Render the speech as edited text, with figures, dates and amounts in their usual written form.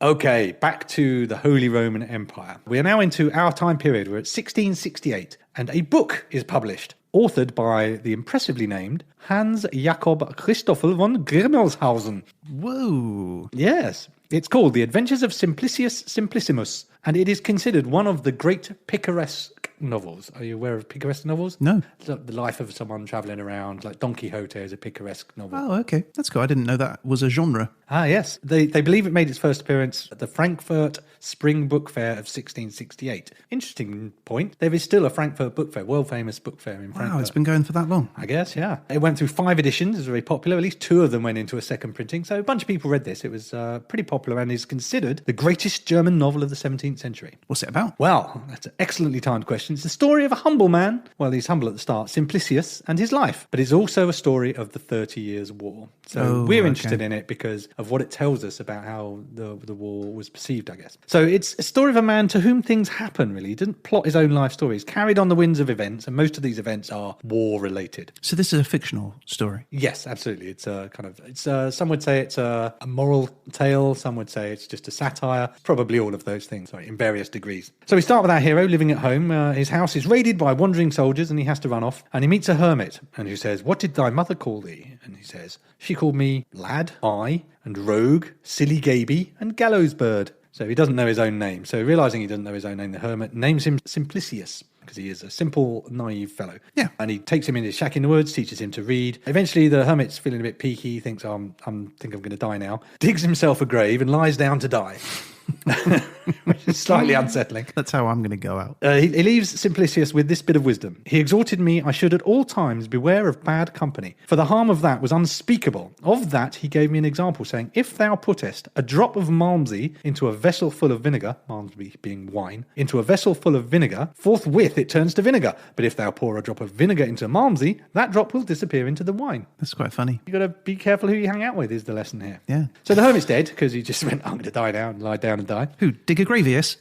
Okay, back to the Holy Roman Empire. We are now into our time period. We're at 1668, and a book is published, authored by the impressively named Hans Jakob Christoffel von Grimmelshausen. Whoa. Yes. It's called The Adventures of Simplicius Simplicissimus, and it is considered one of the great picaresque novels. Are you aware of picaresque novels? No. It's like the life of someone travelling around, like Don Quixote is a picaresque novel. Oh, okay. That's cool. I didn't know that was a genre. Ah, yes. They believe it made its first appearance at the Frankfurt Spring Book Fair of 1668. Interesting point. There is still a Frankfurt Book Fair, world-famous book fair in Frankfurt. Wow, it's been going for that long. I guess, yeah. It went through 5 editions. It was very popular. At least 2 of them went into a second printing. So a bunch of people read this. It was pretty popular and is considered the greatest German novel of the 17th century. What's it about? Well, that's an excellently timed question. It's the story of a humble man. Well, he's humble at the start, Simplicius, and his life. But it's also a story of the 30 Years' War. So we're interested in it because of what it tells us about how the war was perceived, I guess. So it's a story of a man to whom things happen, really. He didn't plot his own life story. He's carried on the winds of events, and most of these events are war-related. So this is a fictional story? Yes, absolutely. It's some would say it's a moral tale. Some would say it's just a satire. Probably all of those things, in various degrees. So we start with our hero living at home. His house is raided by wandering soldiers, and he has to run off. And he meets a hermit, and who says, "What did thy mother call thee?" And he says, "She called me lad, and rogue, silly gaby, and gallows bird." So he doesn't know his own name. So realizing he doesn't know his own name, the hermit names him Simplicius, because he is a simple, naive fellow. Yeah. And he takes him in his shack in the woods, teaches him to read. Eventually, the hermit's feeling a bit peaky, thinks, I think I'm going to die now. Digs himself a grave and lies down to die. Which is slightly unsettling. That's how I'm going to go out. He leaves Simplicius with this bit of wisdom. He exhorted me I should at all times beware of bad company, for the harm of that was unspeakable. Of that he gave me an example, saying, if thou puttest a drop of malmsey into a vessel full of vinegar, malmsey being wine, into a vessel full of vinegar, forthwith it turns to vinegar. But if thou pour a drop of vinegar into malmsey, that drop will disappear into the wine. That's quite funny. You got to be careful who you hang out with is the lesson here. Yeah. So the hermit's dead because he just went, I'm going to die now, and lie down and die. Who? Digger Gravius?